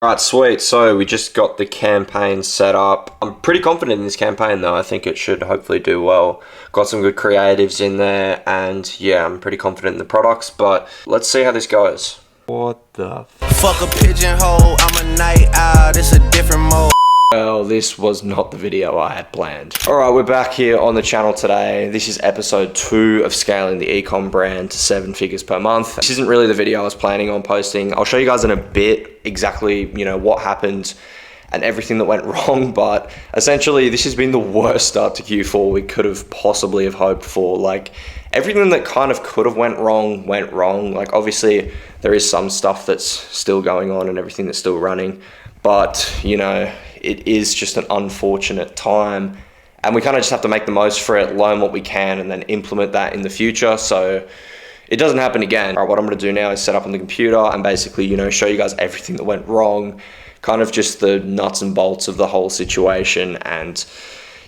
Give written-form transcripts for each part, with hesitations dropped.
Alright, sweet. So we just got the campaign set up. I'm pretty confident in this campaign though. I think it should hopefully do well. Got some good creatives in there, and yeah, I'm pretty confident in the products, but let's see how this goes. What the Fuck a pigeonhole, I'm a night owl, it's a different mode. Well, this was not the video I had planned. Alright, we're back here on the channel today. This is episode 2 of scaling the ecom brand to 7 figures per month. This isn't really the video I was planning on posting. I'll show you guys in a bit exactly, what happened and everything that went wrong, but essentially this has been the worst start to Q4 we could have possibly have hoped for. Like, everything that kind of could have went wrong. Like, obviously there is some stuff that's still going on and everything that's still running, but it is just an unfortunate time, and we kind of just have to make the most for it, learn what we can, and then implement that in the future so it doesn't happen again. All right, what I'm going to do now is set up on the computer and basically, show you guys everything that went wrong, kind of just the nuts and bolts of the whole situation. And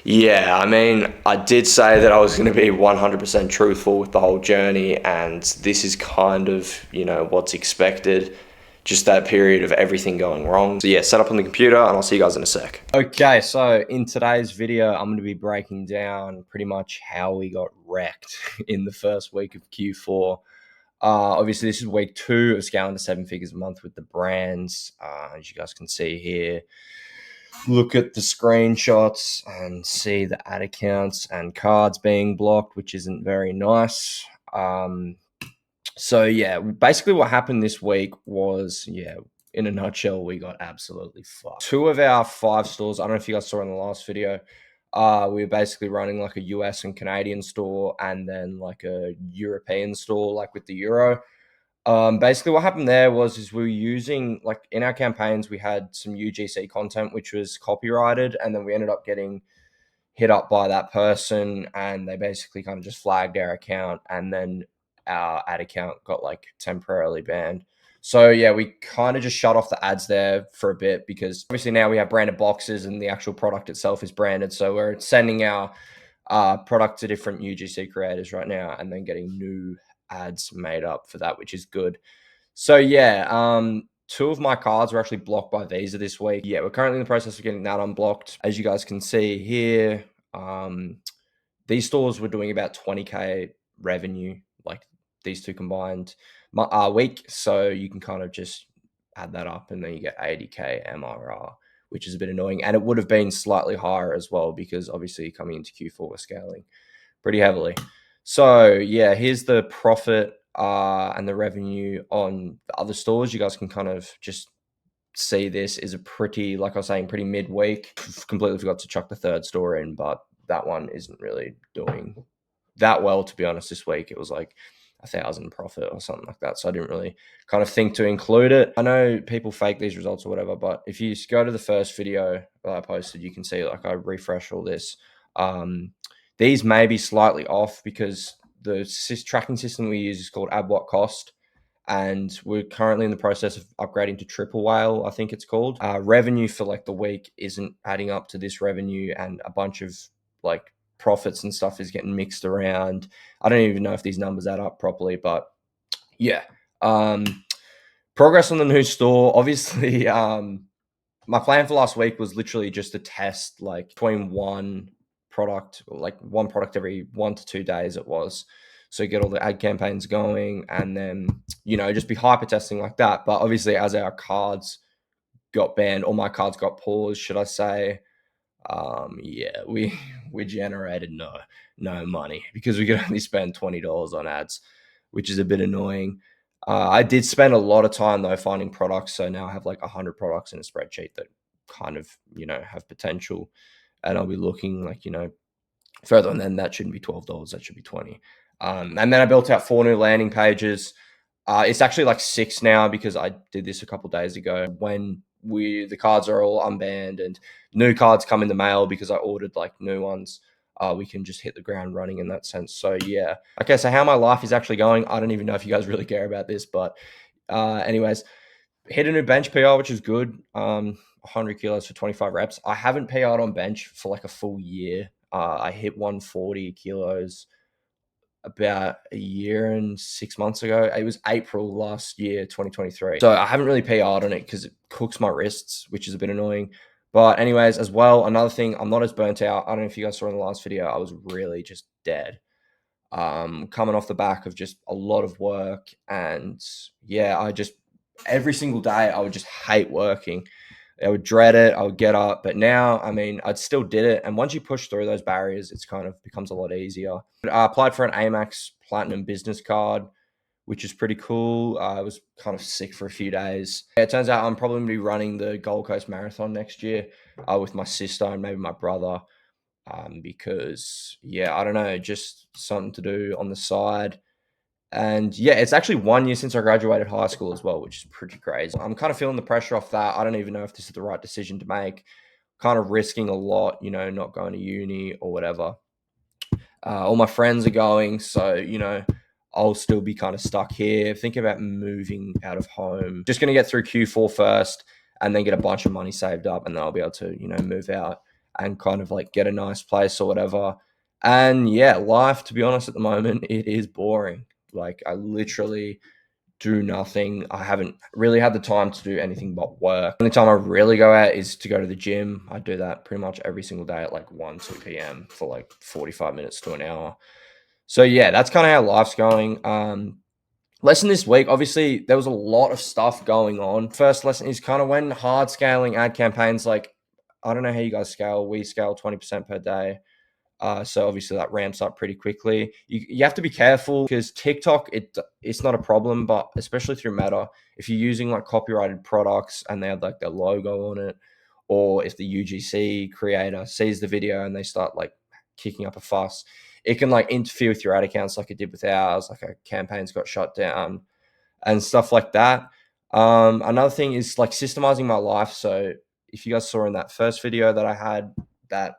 yeah, I mean, I did say that I was going to be 100% truthful with the whole journey, and this is kind of, what's expected. Just that period of everything going wrong. So yeah, set up on the computer and I'll see you guys in a sec. Okay, so in today's video, I'm going to be breaking down pretty much how we got wrecked in the first week of Q4. Obviously, this is week 2 of scaling to 7 figures a month with the brands. As you guys can see here, look at the screenshots and see the ad accounts and cards being blocked, which isn't very nice. So yeah, basically what happened this week was, in a nutshell, we got absolutely fucked. 2 of our 5 stores, I don't know if you guys saw in the last video, we were basically running like a US and Canadian store and then like a European store, like with the euro. Basically what happened there was we were using, like, in our campaigns, we had some UGC content, which was copyrighted, and then we ended up getting hit up by that person, and they basically kind of just flagged our account, and then our ad account got like temporarily banned. So yeah, we kind of just shut off the ads there for a bit, because obviously now we have branded boxes and the actual product itself is branded. So we're sending our product to different UGC creators right now and then getting new ads made up for that, which is good. So yeah, 2 of my cards were actually blocked by Visa this week. Yeah, we're currently in the process of getting that unblocked. As you guys can see here, these stores were doing about 20K revenue, like these 2 combined week. So you can kind of just add that up and then you get 80K MRR, which is a bit annoying. And it would have been slightly higher as well, because obviously coming into Q4 we're scaling pretty heavily. So yeah, here's the profit and the revenue on the other stores. You guys can kind of just see this is a pretty, like I was saying, pretty midweek. Completely forgot to chuck the 3rd store in, but that one isn't really doing that well, to be honest. This week it was like 1,000 profit or something like that, so I didn't really kind of think to include it. I know people fake these results or whatever, but if you go to the first video that I posted, you can see, like, I refresh all this. These may be slightly off because the tracking system we use is called Add What Cost, and we're currently in the process of upgrading to Triple Whale, I think it's called. Revenue for like the week isn't adding up to this revenue, and a bunch of like profits and stuff is getting mixed around. I don't even know if these numbers add up properly, but yeah. Progress on the new store. Obviously, my plan for last week was literally just to test, like, between one product every 1 to 2 days it was. So get all the ad campaigns going and then, just be hyper testing like that. But obviously, as our cards got banned, or my cards got paused, should I say, yeah, we generated no money because we could only spend $20 on ads, which is a bit annoying. I did spend a lot of time though finding products, so now I have like 100 products in a spreadsheet that kind of, have potential, and I'll be looking, like, further, and then that shouldn't be $12, that should be 20. And then I built out 4 new landing pages. It's actually like 6 now because I did this a couple days ago. When the cards are all unbanned and new cards come in the mail because I ordered like new ones, we can just hit the ground running in that sense. So yeah. Okay, so how my life is actually going, I don't even know if you guys really care about this, but anyways, hit a new bench PR, which is good. 100 kilos for 25 reps. I haven't PR'd on bench for like a full year. I hit 140 kilos about a year and 6 months ago. It was April last year, 2023. So I haven't really PR'd on it because it cooks my wrists, which is a bit annoying. But anyways, as well, another thing, I'm not as burnt out. I don't know if you guys saw in the last video, I was really just dead. Coming off the back of just a lot of work. And yeah, every single day, I would just hate working. I would dread it. I would get up. But now, I mean, I'd still did it. And once you push through those barriers, it's kind of becomes a lot easier. I applied for an Amex Platinum business card, which is pretty cool. I was kind of sick for a few days. It turns out I'm probably going to be running the Gold Coast Marathon next year with my sister and maybe my brother. Because, yeah, I don't know, just something to do on the side. And yeah, it's actually 1 year since I graduated high school as well, which is pretty crazy. I'm kind of feeling the pressure off that. I don't even know if this is the right decision to make. Kind of risking a lot, you know, not going to uni or whatever. All my friends are going, so, you know, I'll still be kind of stuck here. Thinking about moving out of home. Just going to get through Q4 first and then get a bunch of money saved up, and then I'll be able to, you know, move out and kind of like get a nice place or whatever. And yeah, life, to be honest, at the moment, it is boring. Like, I literally do nothing. I haven't really had the time to do anything but work. The only time I really go out is to go to the gym. I do that pretty much every single day at like 1, 2 p.m. for like 45 minutes to an hour. So yeah, that's kind of how life's going. Lesson this week, obviously, there was a lot of stuff going on. First lesson is kind of when hard scaling ad campaigns, like, I don't know how you guys scale. We scale 20% per day. So obviously that ramps up pretty quickly. You have to be careful because TikTok, it's not a problem, but especially through Meta, if you're using like copyrighted products and they have like their logo on it, or if the UGC creator sees the video and they start like kicking up a fuss, it can like interfere with your ad accounts like it did with ours, like our campaigns got shut down and stuff like that. Another thing is like systemizing my life. So if you guys saw in that first video that I had, that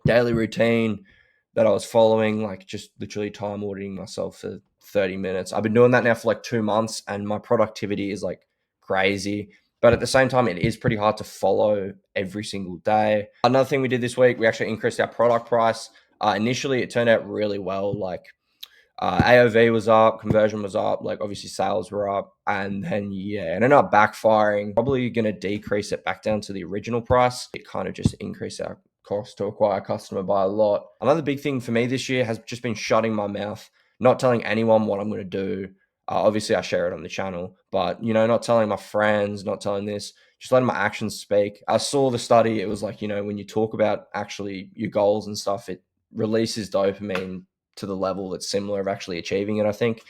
daily routine that I was following, like just literally time auditing myself for 30 minutes. I've been doing that now for like 2 months and my productivity is like crazy. But at the same time, it is pretty hard to follow every single day. Another thing we did this week, we actually increased our product price. Initially, it turned out really well. Like AOV was up, conversion was up, like obviously sales were up, and then yeah, it ended up backfiring. Probably going to decrease it back down to the original price. It kind of just increased our cost to acquire a customer by a lot. Another big thing for me this year has just been shutting my mouth, not telling anyone what I'm going to do. Obviously, I share it on the channel, but you know, not telling my friends, not telling this, just letting my actions speak. I saw the study. It was like, you know, when you talk about actually your goals and stuff, it releases dopamine to the level that's similar of actually achieving it, I think.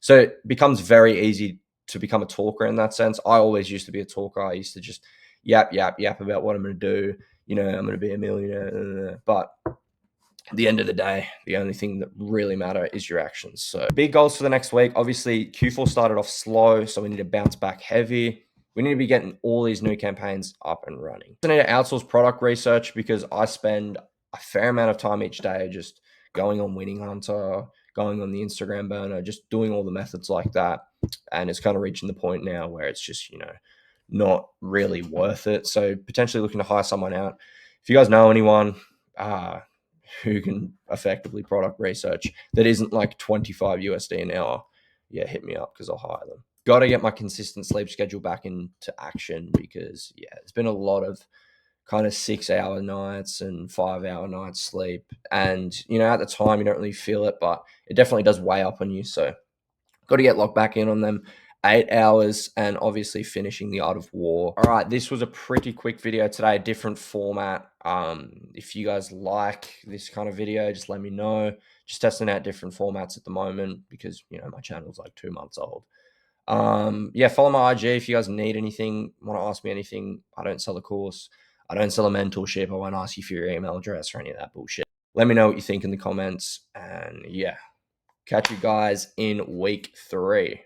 So it becomes very easy to become a talker in that sense. I always used to be a talker. I used to just yap about what I'm going to do. You know, I'm going to be a millionaire. But at the end of the day, the only thing that really matter is your actions. So big goals for the next week. Obviously, Q4 started off slow, so we need to bounce back heavy. We need to be getting all these new campaigns up and running. I need to outsource product research because I spend a fair amount of time each day just going on Winning Hunter, going on the Instagram burner, just doing all the methods like that. And it's kind of reaching the point now where it's just, you know, not really worth it. So potentially looking to hire someone out. If you guys know anyone who can effectively product research that isn't like 25 USD an hour, yeah, hit me up because I'll hire them. Got to get my consistent sleep schedule back into action because, yeah, it's been a lot of kind of 6-hour nights and 5-hour nights sleep. And, you know, at the time, you don't really feel it, but it definitely does weigh up on you. So got to get locked back in on them. 8 hours and obviously finishing the Art of War. All right, this was a pretty quick video today, different format. If you guys like this kind of video, just let me know. Just testing out different formats at the moment because, you know, my channel's like 2 months old. Yeah, follow my IG if you guys need anything, want to ask me anything. I don't sell a course. I don't sell a mentorship. I won't ask you for your email address or any of that bullshit. Let me know what you think in the comments. And yeah, catch you guys in week 3.